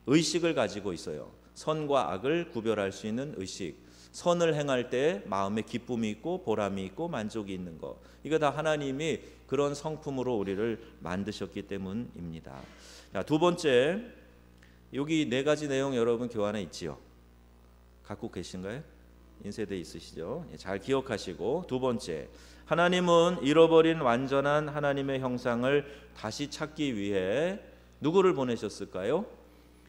의식을 가지고 있어요. 선과 악을 구별할 수 있는 의식. 선을 행할 때 마음에 기쁨이 있고 보람이 있고 만족이 있는 것. 이거 다 하나님이 그런 성품으로 우리를 만드셨기 때문입니다. 자, 두 번째, 여기 네 가지 내용 여러분 교환에 있지요. 갖고 계신가요? 인쇄돼 있으시죠? 잘 기억하시고, 두 번째, 하나님은 잃어버린 완전한 하나님의 형상을 다시 찾기 위해 누구를 보내셨을까요?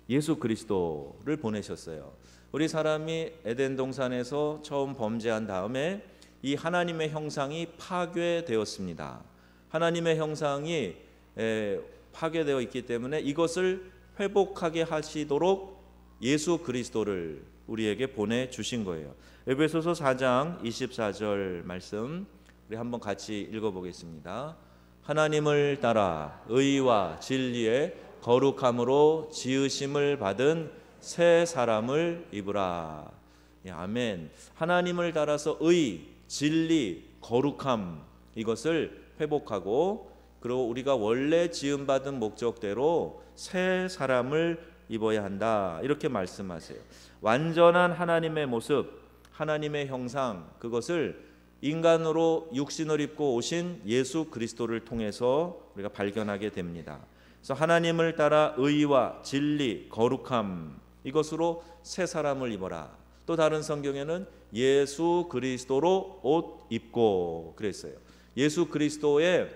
예수 그리스도를 보내셨어요. 우리 사람이 에덴 동산에서 처음 범죄한 다음에 이 하나님의 형상이 파괴되었습니다. 하나님의 형상이 파괴되어 있기 때문에 이것을 회복하게 하시도록 예수 그리스도를 우리에게 보내주신 거예요. 에베소서 4장 24절 말씀 우리 한번 같이 읽어보겠습니다. 하나님을 따라 의와 진리의 거룩함으로 지으심을 받은 새 사람을 입으라. 아멘. 하나님을 따라서 의, 진리, 거룩함 이것을 회복하고, 그리고 우리가 원래 지음받은 목적대로 새 사람을 입어야 한다, 이렇게 말씀하세요. 완전한 하나님의 모습, 하나님의 형상, 그것을 인간으로 육신을 입고 오신 예수 그리스도를 통해서 우리가 발견하게 됩니다. 그래서 하나님을 따라 의와 진리, 거룩함 이것으로 새 사람을 입어라. 또 다른 성경에는 예수 그리스도로 옷 입고 그랬어요. 예수 그리스도의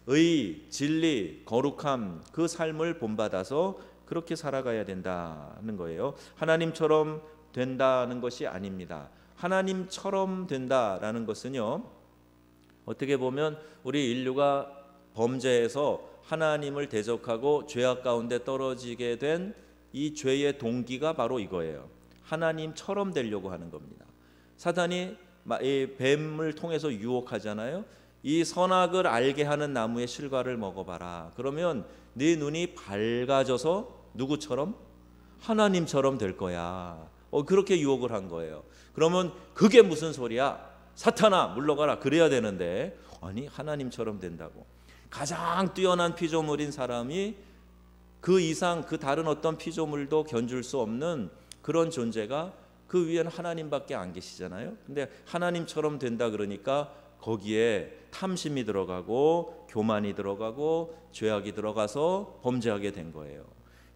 의, 진리, 거룩함 그 삶을 본받아서 그렇게 살아가야 된다는 거예요. 하나님처럼 된다는 것이 아닙니다. 하나님처럼 된다라는 것은요, 어떻게 보면 우리 인류가 범죄해서 하나님을 대적하고 죄악 가운데 떨어지게 된 이 죄의 동기가 바로 이거예요. 하나님처럼 되려고 하는 겁니다. 사탄이 뱀을 통해서 유혹하잖아요. 이 선악을 알게 하는 나무의 실과를 먹어봐라. 그러면 네 눈이 밝아져서 누구처럼? 하나님처럼 될 거야. 그렇게 유혹을 한 거예요. 그러면 그게 무슨 소리야? 사탄아 물러가라 그래야 되는데, 아니 하나님처럼 된다고. 가장 뛰어난 피조물인 사람이 그 이상 그 다른 어떤 피조물도 견줄 수 없는 그런 존재가 그 위에는 하나님밖에 안 계시잖아요. 근데 하나님처럼 된다 그러니까 거기에 탐심이 들어가고 교만이 들어가고 죄악이 들어가서 범죄하게 된 거예요.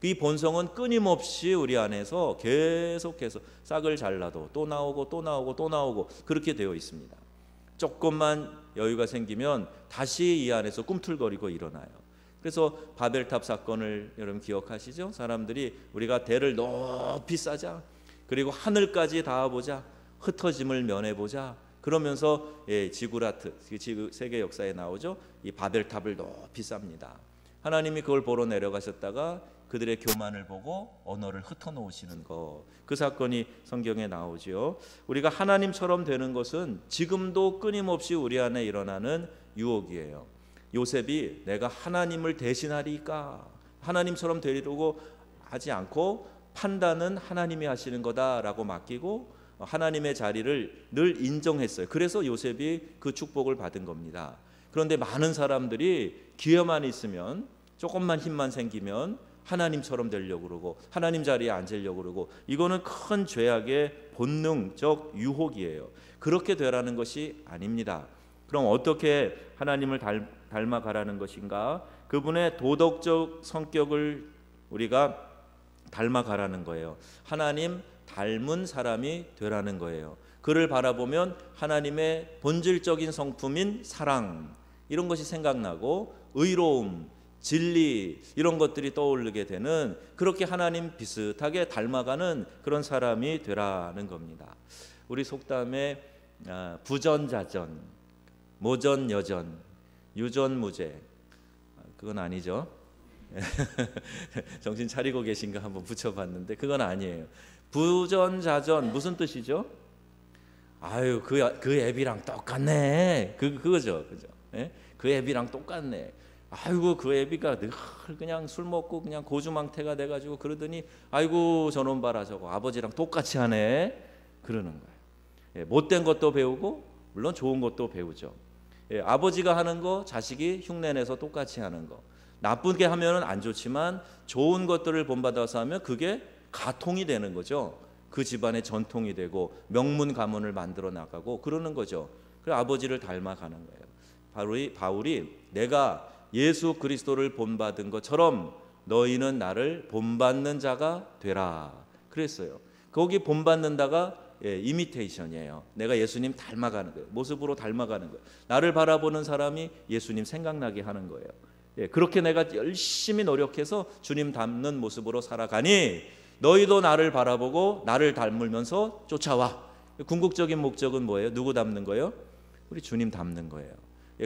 이 본성은 끊임없이 우리 안에서 계속해서 싹을 잘라도 또 나오고 또 나오고 또 나오고 그렇게 되어 있습니다. 조금만 여유가 생기면 다시 이 안에서 꿈틀거리고 일어나요. 그래서 바벨탑 사건을 여러분 기억하시죠? 사람들이 우리가 대를 높이 쌓자, 그리고 하늘까지 닿아보자, 흩어짐을 면해보자, 그러면서 지구라트, 세계 역사에 나오죠. 이 바벨탑을 높이 쌓습니다. 하나님이 그걸 보러 내려가셨다가 그들의 교만을 보고 언어를 흩어놓으시는 것, 그 사건이 성경에 나오죠. 우리가 하나님처럼 되는 것은 지금도 끊임없이 우리 안에 일어나는 유혹이에요. 요셉이 내가 하나님을 대신하리까, 하나님처럼 되려고 하지 않고 판단은 하나님이 하시는 거다라고 맡기고 하나님의 자리를 늘 인정했어요. 그래서 요셉이 그 축복을 받은 겁니다. 그런데 많은 사람들이 기회만 있으면, 조금만 힘만 생기면 하나님처럼 되려고 그러고 하나님 자리에 앉으려고 그러고, 이거는 큰 죄악의 본능적 유혹이에요. 그렇게 되라는 것이 아닙니다. 그럼 어떻게 하나님을 닮아가라는 것인가? 그분의 도덕적 성격을 우리가 닮아가라는 거예요. 하나님 닮은 사람이 되라는 거예요. 그를 바라보면 하나님의 본질적인 성품인 사랑, 이런 것이 생각나고 의로움, 진리, 이런 것들이 떠오르게 되는, 그렇게 하나님 비슷하게 닮아가는 그런 사람이 되라는 겁니다. 우리 속담에 부전자전, 모전여전, 유전무죄, 그건 아니죠. 정신 차리고 계신가 한번 붙여봤는데 그건 아니에요. 부전자전 무슨 뜻이죠? 아유 그 애비랑 똑같네. 그거죠, 그죠? 예? 그 애비랑 똑같네. 아이고 그 애비가 늘 그냥 술 먹고 그냥 고주망태가 돼가지고 그러더니 아이고 저놈 봐라 저거 아버지랑 똑같이 하네. 그러는 거예요. 예, 못된 것도 배우고 물론 좋은 것도 배우죠. 예, 아버지가 하는 거 자식이 흉내내서 똑같이 하는 거. 나쁘게 하면은 안 좋지만 좋은 것들을 본받아서 하면 그게 가통이 되는 거죠. 그 집안의 전통이 되고 명문 가문을 만들어 나가고 그러는 거죠. 그래서 아버지를 닮아가는 거예요. 바울이 내가 예수 그리스도를 본받은 것처럼 너희는 나를 본받는 자가 되라 그랬어요. 거기 본받는다가 이미테이션이에요. 내가 예수님 닮아가는 거예요. 모습으로 닮아가는 거예요. 나를 바라보는 사람이 예수님 생각나게 하는 거예요. 그렇게 내가 열심히 노력해서 주님 닮는 모습으로 살아가니 너희도 나를 바라보고 나를 닮으면서 쫓아와. 궁극적인 목적은 뭐예요? 누구 닮는 거예요? 우리 주님 닮는 거예요.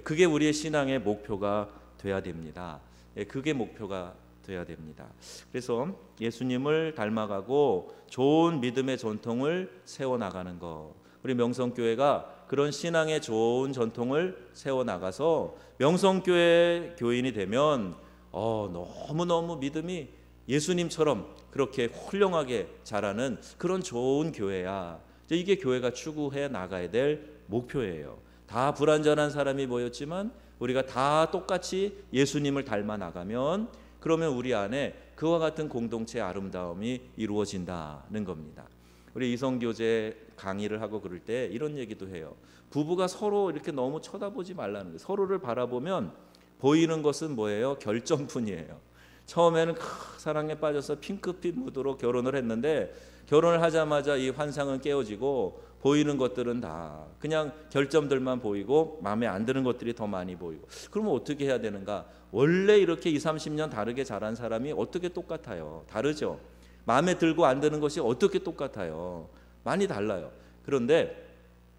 그게 우리의 신앙의 목표가 돼야 됩니다. 그게 목표가 돼야 됩니다. 그래서 예수님을 닮아가고 좋은 믿음의 전통을 세워나가는 것. 우리 명성교회가 그런 신앙의 좋은 전통을 세워나가서 명성교회 교인이 되면 너무너무 믿음이 예수님처럼 그렇게 훌륭하게 자라는 그런 좋은 교회야. 이게 교회가 추구해 나가야 될 목표예요. 다 불완전한 사람이 모였지만 우리가 다 똑같이 예수님을 닮아 나가면 그러면 우리 안에 그와 같은 공동체의 아름다움이 이루어진다는 겁니다. 우리 이성교제 강의를 하고 그럴 때 이런 얘기도 해요. 부부가 서로 이렇게 너무 쳐다보지 말라는 거예요. 서로를 바라보면 보이는 것은 뭐예요? 결점뿐이에요. 처음에는 사랑에 빠져서 핑크빛 무드로 결혼을 했는데 결혼을 하자마자 이 환상은 깨어지고 보이는 것들은 다 그냥 결점들만 보이고 마음에 안 드는 것들이 더 많이 보이고. 그러면 어떻게 해야 되는가? 원래 이렇게 20, 30년 다르게 자란 사람이 어떻게 똑같아요? 다르죠. 마음에 들고 안 드는 것이 어떻게 똑같아요? 많이 달라요. 그런데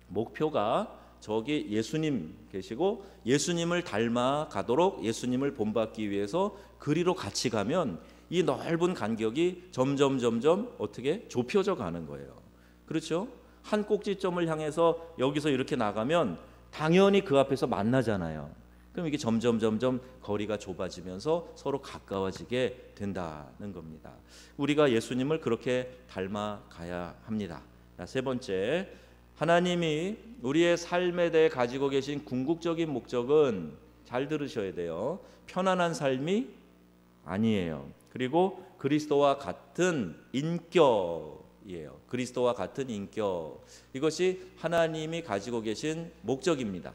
목표가 저기 예수님 계시고 예수님을 닮아 가도록 예수님을 본받기 위해서 그리로 같이 가면 이 넓은 간격이 점점 어떻게 좁혀져 가는 거예요. 그렇죠? 한 꼭지점을 향해서 여기서 이렇게 나가면 당연히 그 앞에서 만나잖아요. 그럼 이게 점점 거리가 좁아지면서 서로 가까워지게 된다는 겁니다. 우리가 예수님을 그렇게 닮아가야 합니다. 세 번째, 하나님이 우리의 삶에 대해 가지고 계신 궁극적인 목적은 잘 들으셔야 돼요. 편안한 삶이 아니에요. 그리고 그리스도와 같은 인격이에요. 그리스도와 같은 인격. 이것이 하나님이 가지고 계신 목적입니다.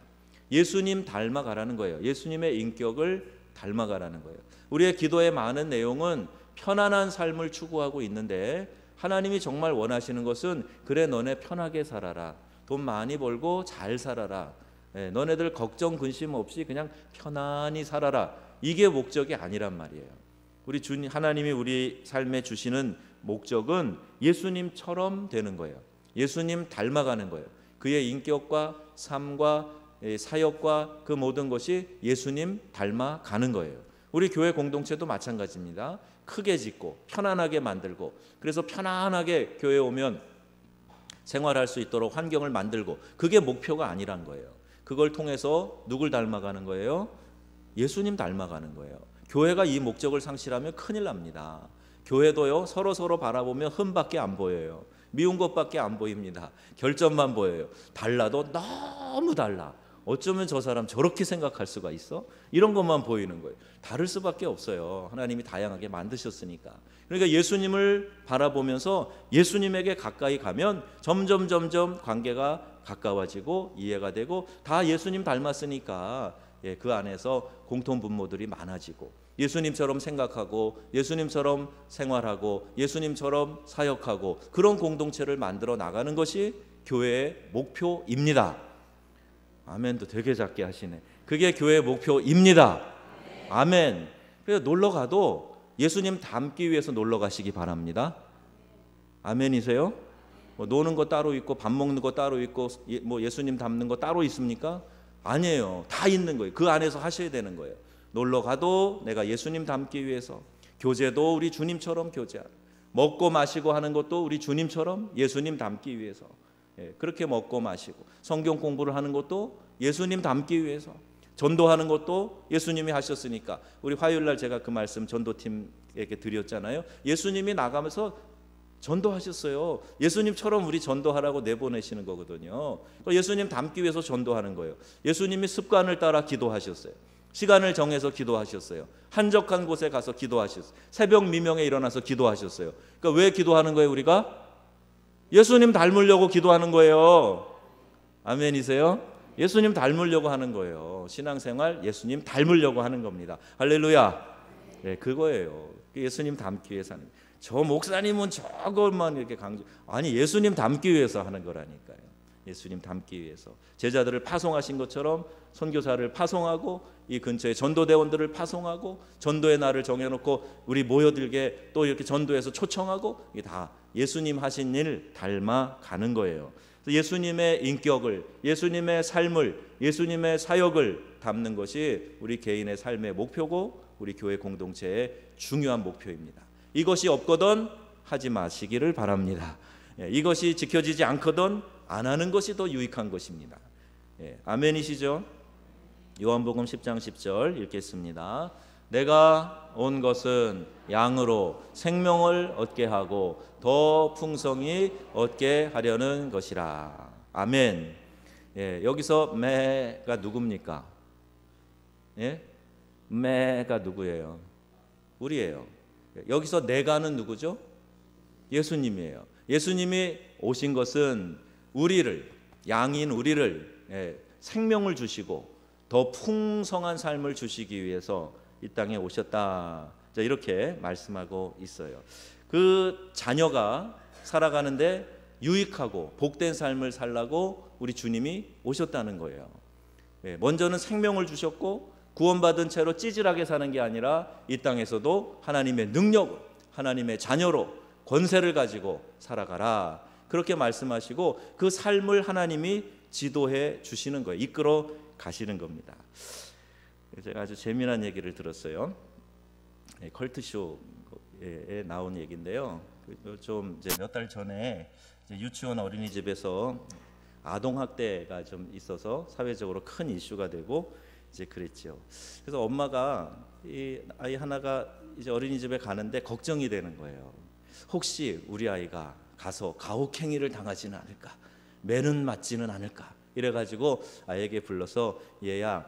예수님 닮아가라는 거예요. 예수님의 인격을 닮아가라는 거예요. 우리의 기도의 많은 내용은 편안한 삶을 추구하고 있는데 하나님이 정말 원하시는 것은 그래 너네 편하게 살아라. 돈 많이 벌고 잘 살아라. 너네들 걱정 근심 없이 그냥 편안히 살아라. 이게 목적이 아니란 말이에요. 우리 주님 하나님이 우리 삶에 주시는 목적은 예수님처럼 되는 거예요. 예수님 닮아가는 거예요. 그의 인격과 삶과 사역과 그 모든 것이 예수님 닮아가는 거예요. 우리 교회 공동체도 마찬가지입니다. 크게 짓고 편안하게 만들고 그래서 편안하게 교회에 오면 생활할 수 있도록 환경을 만들고 그게 목표가 아니란 거예요. 그걸 통해서 누굴 닮아가는 거예요? 예수님 닮아가는 거예요. 교회가 이 목적을 상실하면 큰일 납니다. 교회도요 서로 바라보면 흠밖에 안 보여요. 미운 것밖에 안 보입니다. 결점만 보여요. 달라도 너무 달라. 어쩌면 저 사람 저렇게 생각할 수가 있어? 이런 것만 보이는 거예요. 다를 수밖에 없어요. 하나님이 다양하게 만드셨으니까. 그러니까 예수님을 바라보면서 예수님에게 가까이 가면 점점 관계가 가까워지고 이해가 되고 다 예수님 닮았으니까 그 안에서 공통분모들이 많아지고 예수님처럼 생각하고 예수님처럼 생활하고 예수님처럼 사역하고 그런 공동체를 만들어 나가는 것이 교회의 목표입니다. 아멘도 되게 작게 하시네. 그게 교회의 목표입니다. 아멘. 그래서 놀러 가도 예수님 닮기 위해서 놀러 가시기 바랍니다. 아멘이세요? 노는 거 따로 있고 밥 먹는 거 따로 있고 예수님 닮는 거 따로 있습니까? 아니에요. 다 있는 거예요. 그 안에서 하셔야 되는 거예요. 놀러 가도 내가 예수님 닮기 위해서, 교제도 우리 주님처럼 교제하고, 먹고 마시고 하는 것도 우리 주님처럼 예수님 닮기 위해서, 그렇게 먹고 마시고, 성경 공부를 하는 것도 예수님 닮기 위해서, 전도하는 것도 예수님이 하셨으니까. 우리 화요일날 제가 그 말씀 전도팀에게 드렸잖아요. 예수님이 나가면서 전도하셨어요. 예수님처럼 우리 전도하라고 내보내시는 거거든요. 예수님 닮기 위해서 전도하는 거예요. 예수님이 습관을 따라 기도하셨어요. 시간을 정해서 기도하셨어요. 한적한 곳에 가서 기도하셨어요. 새벽 미명에 일어나서 기도하셨어요. 그러니까 왜 기도하는 거예요? 우리가 예수님 닮으려고 기도하는 거예요. 아멘이세요? 예수님 닮으려고 하는 거예요. 신앙생활 예수님 닮으려고 하는 겁니다. 할렐루야. 네, 그거예요. 예수님 닮기 위해서 하는 거예요. 저 목사님은 저것만 이렇게 강조, 아니 예수님 닮기 위해서 하는 거라니까요. 예수님 닮기 위해서 제자들을 파송하신 것처럼 선교사를 파송하고 이 근처에 전도대원들을 파송하고 전도의 날을 정해놓고 우리 모여들게 또 이렇게 전도해서 초청하고, 이게 다 예수님 하신 일 닮아가는 거예요. 예수님의 인격을, 예수님의 삶을, 예수님의 사역을 담는 것이 우리 개인의 삶의 목표고 우리 교회 공동체의 중요한 목표입니다. 이것이 없거든 하지 마시기를 바랍니다. 이것이 지켜지지 않거든 안 하는 것이 더 유익한 것입니다. 아멘이시죠? 요한복음 10장 10절 읽겠습니다. 내가 온 것은 양으로 생명을 얻게 하고 더 풍성히 얻게 하려는 것이라. 아멘. 여기서 매가 누굽니까? 매가 누구예요? 우리예요. 여기서 내가는 누구죠? 예수님이에요. 예수님이 오신 것은 우리를, 양인 우리를 생명을 주시고 더 풍성한 삶을 주시기 위해서 이 땅에 오셨다. 이렇게 말씀하고 있어요. 그 자녀가 살아가는데 유익하고 복된 삶을 살라고 우리 주님이 오셨다는 거예요. 먼저는 생명을 주셨고 구원받은 채로 찌질하게 사는 게 아니라 이 땅에서도 하나님의 능력으로, 하나님의 자녀로 권세를 가지고 살아가라. 그렇게 말씀하시고 그 삶을 하나님이 지도해 주시는 거예요. 이끌어 가시는 겁니다. 제가 아주 재미난 얘기를 들었어요. 컬트쇼에 나온 얘기인데요. 좀 이제 몇 달 전에 이제 유치원 어린이집에서 아동 학대가 좀 있어서 사회적으로 큰 이슈가 되고 이제 그랬죠. 그래서 엄마가 이 아이 하나가 이제 어린이집에 가는데 걱정이 되는 거예요. 혹시 우리 아이가 가서 가혹행위를 당하지는 않을까, 매는 맞지는 않을까, 이래가지고 아이에게 불러서 얘야,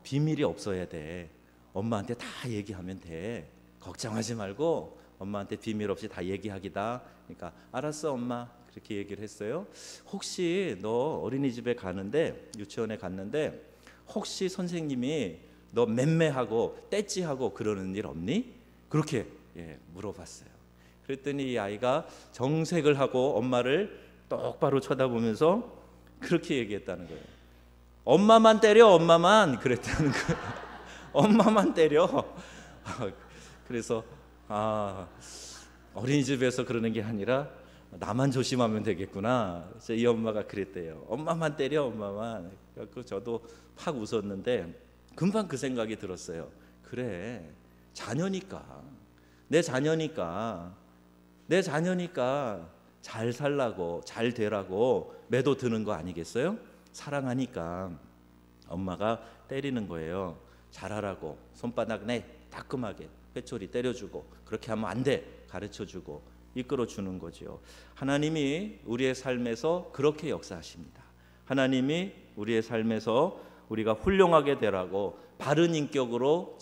비밀이 없어야 돼. 엄마한테 다 얘기하면 돼. 걱정하지 말고 엄마한테 비밀 없이 다 얘기하기다. 그러니까 알았어 엄마, 그렇게 얘기를 했어요. 혹시 너 어린이집에 가는데, 유치원에 갔는데 혹시 선생님이 너 맴매하고 떼찌하고 그러는 일 없니? 그렇게 물어봤어요. 그랬더니 이 아이가 정색을 하고 엄마를 똑바로 쳐다보면서 그렇게 얘기했다는 거예요. 엄마만 때려, 엄마만, 그랬다는 거예요. 엄마만 때려. 그래서 어린이집에서 그러는 게 아니라 나만 조심하면 되겠구나. 이 엄마가 그랬대요. 엄마만 때려, 엄마만. 그래서 저도 팍 웃었는데 금방 그 생각이 들었어요. 그래, 자녀니까, 내 자녀니까 잘 살라고, 잘 되라고 매도 드는 거 아니겠어요? 사랑하니까 엄마가 때리는 거예요. 잘하라고, 손바닥 내 따끔하게 회초리 때려주고, 그렇게 하면 안 돼 가르쳐주고 이끌어주는 거죠. 하나님이 우리의 삶에서 그렇게 역사하십니다. 하나님이 우리의 삶에서 우리가 훌륭하게 되라고, 바른 인격으로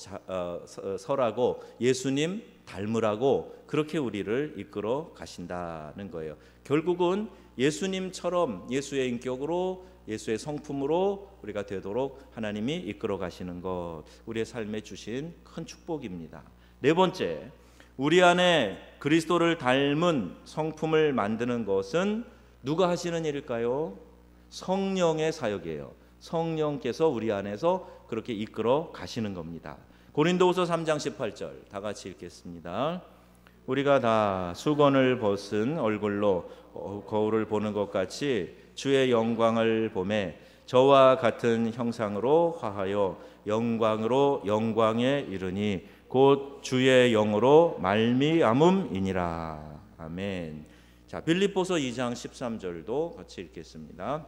서라고, 예수님 닮으라고 그렇게 우리를 이끌어 가신다는 거예요. 결국은 예수님처럼 예수의 인격으로, 예수의 성품으로 우리가 되도록 하나님이 이끌어 가시는 것, 우리의 삶에 주신 큰 축복입니다. 네 번째, 우리 안에 그리스도를 닮은 성품을 만드는 것은 누가 하시는 일일까요? 성령의 사역이에요. 성령께서 우리 안에서 그렇게 이끌어 가시는 겁니다. 고린도후서 3장 18절 다 같이 읽겠습니다. 우리가 다 수건을 벗은 얼굴로 거울을 보는 것 같이 주의 영광을 보매 저와 같은 형상으로 화하여 영광으로 영광에 이르니 곧 주의 영으로 말미암음이니라. 아멘. 자, 빌립보서 2장 13절도 같이 읽겠습니다.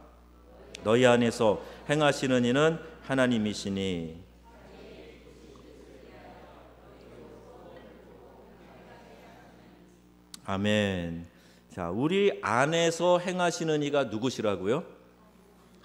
너희 안에서 행하시는 이는 하나님이시니. 아멘. 자, 우리 안에서 행하시는 이가 누구시라고요?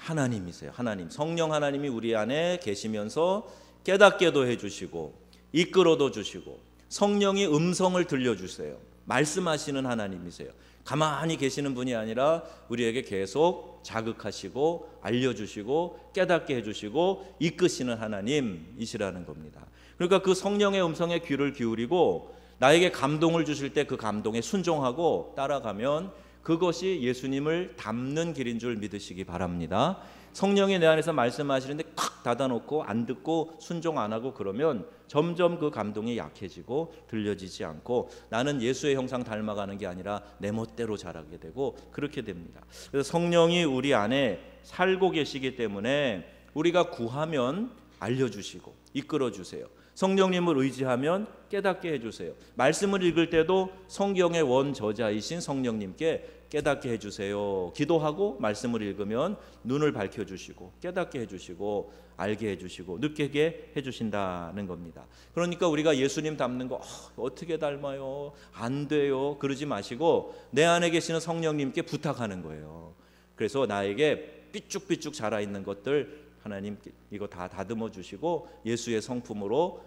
하나님이세요. 하나님, 성령 하나님이 우리 안에 계시면서 깨닫게도 해주시고 이끌어도 주시고 성령이 음성을 들려주세요. 말씀하시는 하나님이세요. 가만히 계시는 분이 아니라 우리에게 계속 자극하시고 알려주시고 깨닫게 해주시고 이끄시는 하나님이시라는 겁니다. 그러니까 그 성령의 음성에 귀를 기울이고 나에게 감동을 주실 때 그 감동에 순종하고 따라가면 그것이 예수님을 닮는 길인 줄 믿으시기 바랍니다. 성령이 내 안에서 말씀하시는데 콱 닫아놓고 안 듣고 순종 안 하고 그러면 점점 그 감동이 약해지고 들려지지 않고 나는 예수의 형상 닮아가는 게 아니라 내 멋대로 자라게 되고 그렇게 됩니다. 그래서 성령이 우리 안에 살고 계시기 때문에 우리가 구하면 알려주시고 이끌어주세요. 성령님을 의지하면 깨닫게 해주세요. 말씀을 읽을 때도 성경의 원저자이신 성령님께 깨닫게 해주세요. 기도하고 말씀을 읽으면 눈을 밝혀주시고 깨닫게 해주시고 알게 해주시고 느끼게 해주신다는 겁니다. 그러니까 우리가 예수님 닮는 거 어떻게 닮아요? 안 돼요. 그러지 마시고 내 안에 계시는 성령님께 부탁하는 거예요. 그래서 나에게 삐쭉삐쭉 자라있는 것들 하나님 이거 다 다듬어 주시고 예수의 성품으로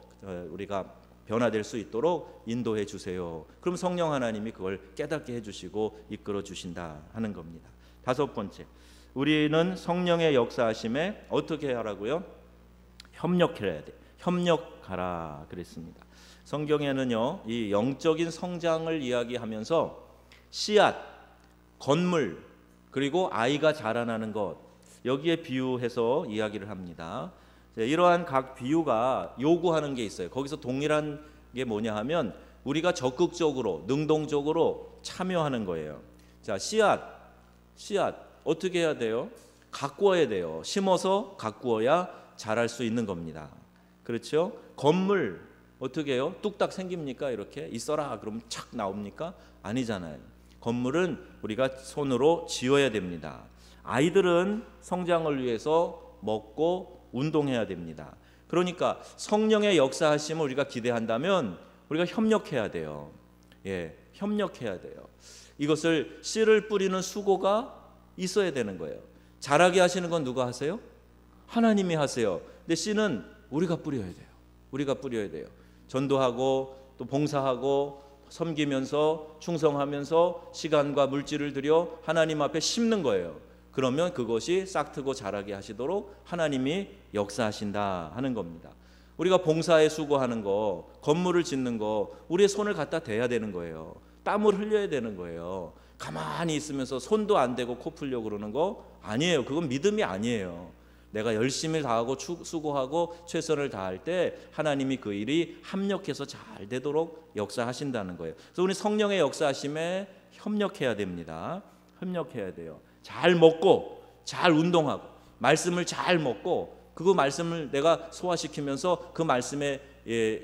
우리가 변화될 수 있도록 인도해 주세요. 그럼 성령 하나님이 그걸 깨닫게 해주시고 이끌어 주신다 하는 겁니다. 다섯 번째, 우리는 성령의 역사하심에 어떻게 하라고요? 협력해야 돼. 협력하라 그랬습니다. 성경에는요, 이 영적인 성장을 이야기하면서 씨앗, 건물, 그리고 아이가 자라나는 것, 여기에 비유해서 이야기를 합니다. 이러한 각 비유가 요구하는 게 있어요. 거기서 동일한 게 뭐냐 하면 우리가 적극적으로 능동적으로 참여하는 거예요. 자, 씨앗 어떻게 해야 돼요? 가꾸어야 돼요. 심어서 가꾸어야 자랄 수 있는 겁니다. 그렇죠? 건물 어떻게 해요? 뚝딱 생깁니까? 이렇게 있어라 그러면 착 나옵니까? 아니잖아요. 건물은 우리가 손으로 지어야 됩니다. 아이들은 성장을 위해서 먹고 운동해야 됩니다. 그러니까 성령의 역사하심을 우리가 기대한다면 우리가 협력해야 돼요. 협력해야 돼요. 이것을 씨를 뿌리는 수고가 있어야 되는 거예요. 자라게 하시는 건 누가 하세요? 하나님이 하세요. 근데 씨는 우리가 뿌려야 돼요. 우리가 뿌려야 돼요. 전도하고 또 봉사하고 섬기면서 충성하면서 시간과 물질을 들여 하나님 앞에 심는 거예요. 그러면 그것이 싹트고 자라게 하시도록 하나님이 역사하신다 하는 겁니다. 우리가 봉사에 수고하는 거, 건물을 짓는 거 우리의 손을 갖다 대야 되는 거예요. 땀을 흘려야 되는 거예요. 가만히 있으면서 손도 안 대고 코 풀려고 그러는 거 아니에요. 그건 믿음이 아니에요. 내가 열심히 다하고 수고하고 최선을 다할 때 하나님이 그 일이 합력해서 잘 되도록 역사하신다는 거예요. 그래서 우리 성령의 역사하심에 협력해야 됩니다. 협력해야 돼요. 잘 먹고 잘 운동하고 말씀을 잘 먹고 그 말씀을 내가 소화시키면서 그 말씀의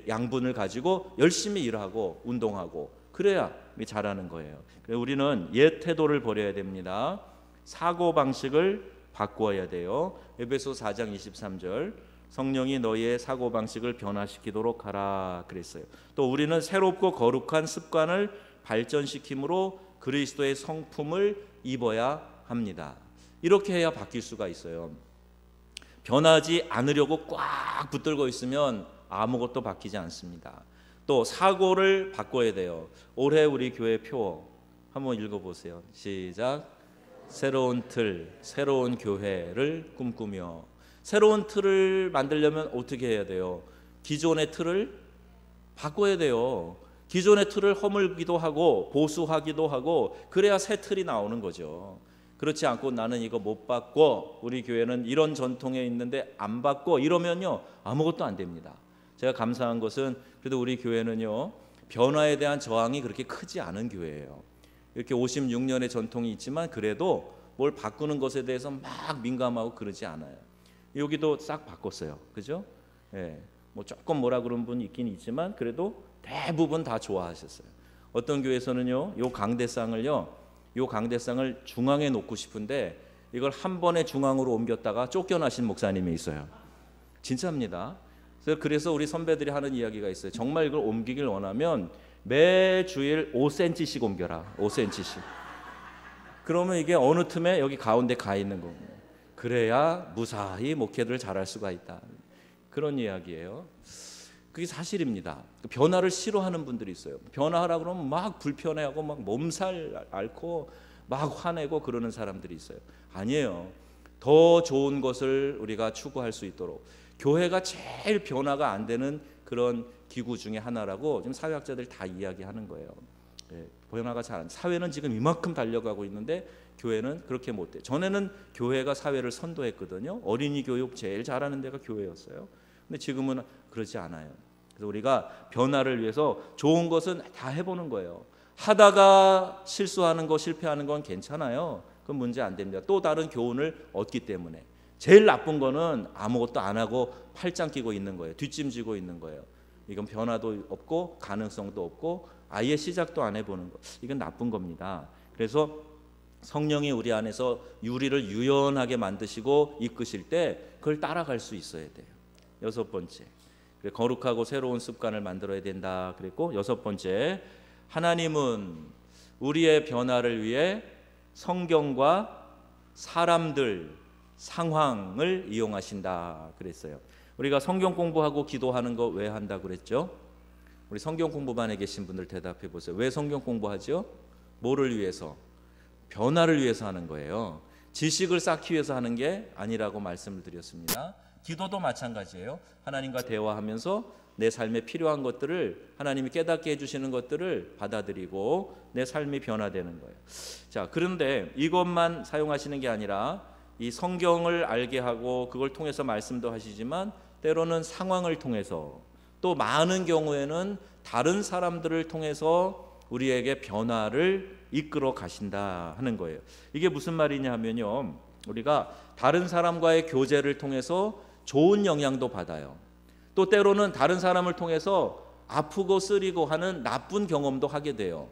양분을 가지고 열심히 일하고 운동하고 그래야 잘하는 거예요. 그래서 우리는 옛 태도를 버려야 됩니다. 사고방식을 바꾸어야 돼요. 에베소 4장 23절 성령이 너희의 사고방식을 변화시키도록 하라 그랬어요. 또 우리는 새롭고 거룩한 습관을 발전시킴으로 그리스도의 성품을 입어야 합니다. 이렇게 해야 바뀔 수가 있어요. 변하지 않으려고 꽉 붙들고 있으면 아무것도 바뀌지 않습니다. 또 사고를 바꿔야 돼요. 올해 우리 교회 표 한번 읽어보세요. 시작. 새로운 틀, 새로운 교회를 꿈꾸며. 새로운 틀을 만들려면 어떻게 해야 돼요? 기존의 틀을 바꿔야 돼요. 기존의 틀을 허물기도 하고 보수하기도 하고 그래야 새 틀이 나오는 거죠. 그렇지 않고 나는 이거 못 바꿔, 우리 교회는 이런 전통에 있는데 안 바꿔 이러면요 아무것도 안 됩니다. 제가 감사한 것은 그래도 우리 교회는요 변화에 대한 저항이 그렇게 크지 않은 교회예요. 이렇게 56년의 전통이 있지만 그래도 뭘 바꾸는 것에 대해서 막 민감하고 그러지 않아요. 여기도 싹 바꿨어요. 그죠? 뭐 조금 뭐라 그런 분이 있긴 있지만 그래도 대부분 다 좋아하셨어요. 어떤 교회에서는요 요 강대상을 중앙에 놓고 싶은데 이걸 한 번에 중앙으로 옮겼다가 쫓겨나신 목사님이 있어요. 진짜입니다. 그래서 우리 선배들이 하는 이야기가 있어요. 정말 이걸 옮기길 원하면 매 주일 5cm씩 옮겨라. 5cm씩. 그러면 이게 어느 틈에 여기 가운데 가 있는 겁니다. 그래야 무사히 목회를 잘할 수가 있다. 그런 이야기예요. 그게 사실입니다. 변화를 싫어하는 분들이 있어요. 변화하라 그러면 막 불편해하고 막 몸살 앓고 막 화내고 그러는 사람들이 있어요. 아니에요. 더 좋은 것을 우리가 추구할 수 있도록 교회가 제일 변화가 안 되는 그런 기구 중에 하나라고 지금 사회학자들 다 이야기하는 거예요. 변화가 잘 안 돼. 사회는 지금 이만큼 달려가고 있는데 교회는 그렇게 못돼. 전에는 교회가 사회를 선도했거든요. 어린이 교육 제일 잘하는 데가 교회였어요. 근데 지금은 그렇지 않아요. 그래서 우리가 변화를 위해서 좋은 것은 다 해보는 거예요. 하다가 실수하는 거 실패하는 건 괜찮아요. 그건 문제 안 됩니다. 또 다른 교훈을 얻기 때문에. 제일 나쁜 거는 아무것도 안 하고 팔짱 끼고 있는 거예요. 뒷짐지고 있는 거예요. 이건 변화도 없고 가능성도 없고 아예 시작도 안 해보는 거. 이건 나쁜 겁니다. 그래서 성령이 우리 안에서 우리를 유연하게 만드시고 이끄실 때 그걸 따라갈 수 있어야 돼요. 여섯 번째, 거룩하고 새로운 습관을 만들어야 된다 그랬고, 여섯 번째, 하나님은 우리의 변화를 위해 성경과 사람들, 상황을 이용하신다 그랬어요. 우리가 성경 공부하고 기도하는 거 왜 한다 그랬죠? 우리 성경 공부반에 계신 분들 대답해 보세요. 왜 성경 공부하죠? 뭐를 위해서? 변화를 위해서 하는 거예요. 지식을 쌓기 위해서 하는 게 아니라고 말씀을 드렸습니다. 기도도 마찬가지예요. 하나님과 대화하면서 내 삶에 필요한 것들을 하나님이 깨닫게 해주시는 것들을 받아들이고 내 삶이 변화되는 거예요. 자, 그런데 이것만 사용하시는 게 아니라 이 성경을 알게 하고 그걸 통해서 말씀도 하시지만 때로는 상황을 통해서 또 많은 경우에는 다른 사람들을 통해서 우리에게 변화를 이끌어 가신다 하는 거예요. 이게 무슨 말이냐 하면요, 우리가 다른 사람과의 교제를 통해서 좋은 영향도 받아요. 또 때로는 다른 사람을 통해서 아프고 쓰리고 하는 나쁜 경험도 하게 돼요.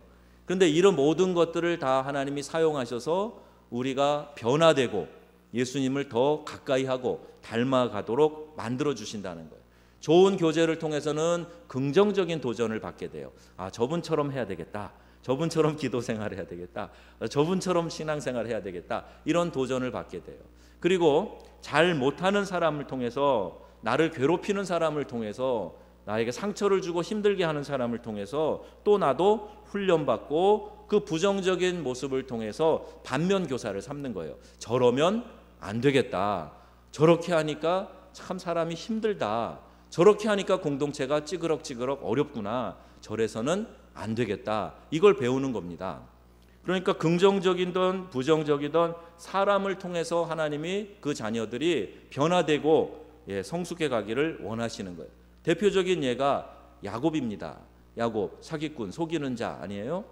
그런데 이런 모든 것들을 다 하나님이 사용하셔서 우리가 변화되고 예수님을 더 가까이 하고 닮아가도록 만들어 주신다는 거예요. 좋은 교제를 통해서는 긍정적인 도전을 받게 돼요. 아, 저분처럼 해야 되겠다. 저분처럼 기도 생활을 해야 되겠다. 저분처럼 신앙생활을 해야 되겠다. 이런 도전을 받게 돼요. 그리고 잘 못하는 사람을 통해서, 나를 괴롭히는 사람을 통해서, 나에게 상처를 주고 힘들게 하는 사람을 통해서 또 나도 훈련받고 그 부정적인 모습을 통해서 반면 교사를 삼는 거예요. 저러면 안 되겠다. 저렇게 하니까 참 사람이 힘들다. 저렇게 하니까 공동체가 찌그럭찌그럭 어렵구나. 저래서는 안 되겠다. 이걸 배우는 겁니다. 그러니까 긍정적이든 부정적이든 사람을 통해서 하나님이 그 자녀들이 변화되고 성숙해 가기를 원하시는 거예요. 대표적인 예가 야곱입니다. 야곱, 사기꾼, 속이는 자 아니에요?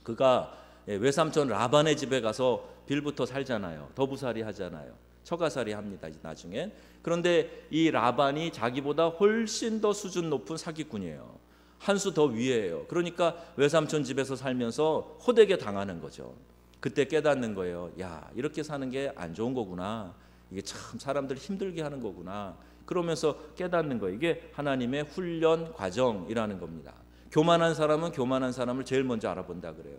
그가 외삼촌 라반의 집에 가서 빌부터 살잖아요. 더부살이 하잖아요. 처가살이 합니다, 나중에. 그런데 이 라반이 자기보다 훨씬 더 수준 높은 사기꾼이에요. 한 수 더 위에요. 그러니까 외삼촌 집에서 살면서 호되게 당하는 거죠. 그때 깨닫는 거예요. 야, 이렇게 사는 게 안 좋은 거구나. 이게 참 사람들 힘들게 하는 거구나. 그러면서 깨닫는 거예요. 이게 하나님의 훈련 과정이라는 겁니다. 교만한 사람은 교만한 사람을 제일 먼저 알아본다 그래요.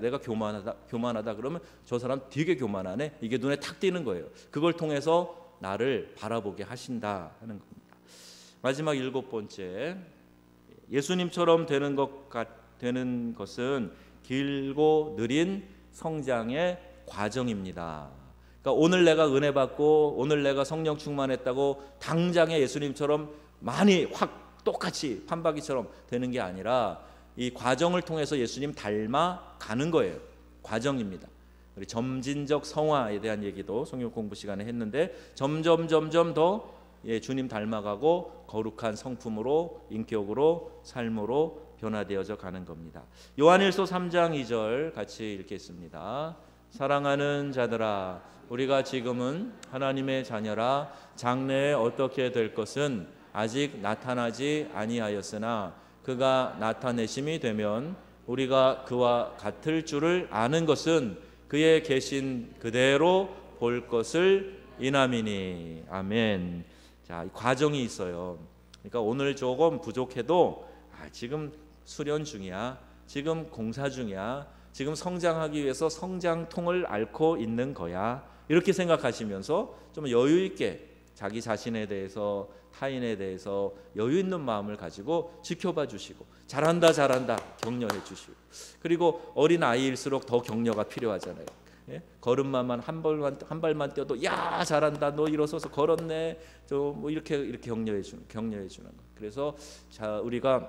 내가 교만하다 그러면 저 사람 되게 교만하네. 이게 눈에 탁 띄는 거예요. 그걸 통해서 나를 바라보게 하신다 하는 겁니다. 마지막 일곱 번째, 예수님처럼 되는 것은 길고 느린 성장의 과정입니다. 그러니까 오늘 내가 은혜 받고 오늘 내가 성령 충만했다고 당장에 예수님처럼 많이 확 똑같이 판박이처럼 되는 게 아니라 이 과정을 통해서 예수님 닮아 가는 거예요. 과정입니다. 우리 점진적 성화에 대한 얘기도 성경 공부 시간에 했는데 점점 더 주님 닮아가고 거룩한 성품으로, 인격으로, 삶으로 변화되어져 가는 겁니다. 요한일서 3장 2절 같이 읽겠습니다. 사랑하는 자들아, 우리가 지금은 하나님의 자녀라. 장래에 어떻게 될 것은 아직 나타나지 아니하였으나 그가 나타내심이 되면 우리가 그와 같을 줄을 아는 것은 그의 계신 그대로 볼 것을 인함이니. 아멘. 자, 이 과정이 있어요. 그러니까 오늘 조금 부족해도 지금 수련 중이야. 지금 공사 중이야. 지금 성장하기 위해서 성장통을 앓고 있는 거야. 이렇게 생각하시면서 좀 여유 있게 자기 자신에 대해서 타인에 대해서 여유 있는 마음을 가지고 지켜봐 주시고 잘한다 잘한다 격려해 주시고 그리고 어린 아이일수록 더 격려가 필요하잖아요. 예? 걸음마만 한 발만 뛰어도 야 잘한다 너 일어서서 걸었네 뭐 이렇게 격려해 주는 거. 그래서 자 우리가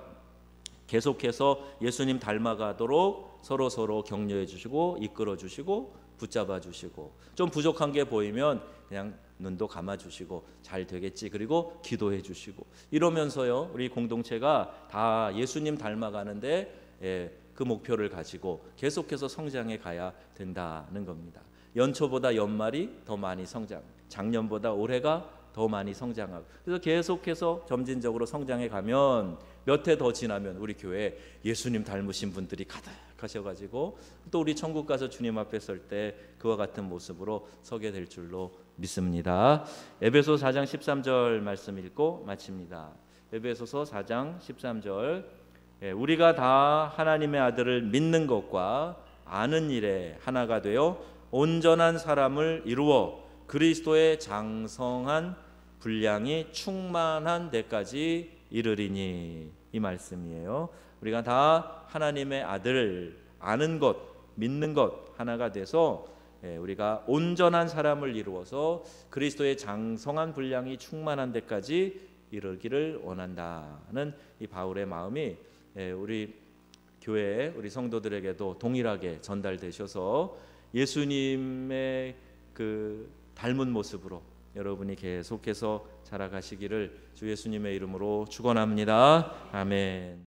계속해서 예수님 닮아가도록 서로 격려해 주시고 이끌어 주시고 붙잡아 주시고 좀 부족한 게 보이면 그냥 눈도 감아 주시고 잘 되겠지 그리고 기도해 주시고 이러면서요 우리 공동체가 다 예수님 닮아가는데 그 목표를 가지고 계속해서 성장해 가야 된다는 겁니다. 연초보다 연말이 더 많이 성장, 작년보다 올해가 더 많이 성장하고 그래서 계속해서 점진적으로 성장해 가면 몇 해 더 지나면 우리 교회에 예수님 닮으신 분들이 가득하셔가지고 또 우리 천국 가서 주님 앞에 설 때 그와 같은 모습으로 서게 될 줄로 믿습니다. 에베소서 4장 13절 말씀 읽고 마칩니다. 에베소서 4장 13절 우리가 다 하나님의 아들을 믿는 것과 아는 일에 하나가 되어 온전한 사람을 이루어 그리스도의 장성한 분량이 충만한 데까지 이르리니 이 말씀이에요. 우리가 다 하나님의 아들 아는 것 믿는 것 하나가 돼서 우리가 온전한 사람을 이루어서 그리스도의 장성한 분량이 충만한 데까지 이르기를 원한다는 이 바울의 마음이 우리 교회 우리 성도들에게도 동일하게 전달되셔서 예수님의 그 닮은 모습으로 여러분이 계속해서 자라가시기를 주 예수님의 이름으로 축원합니다. 아멘.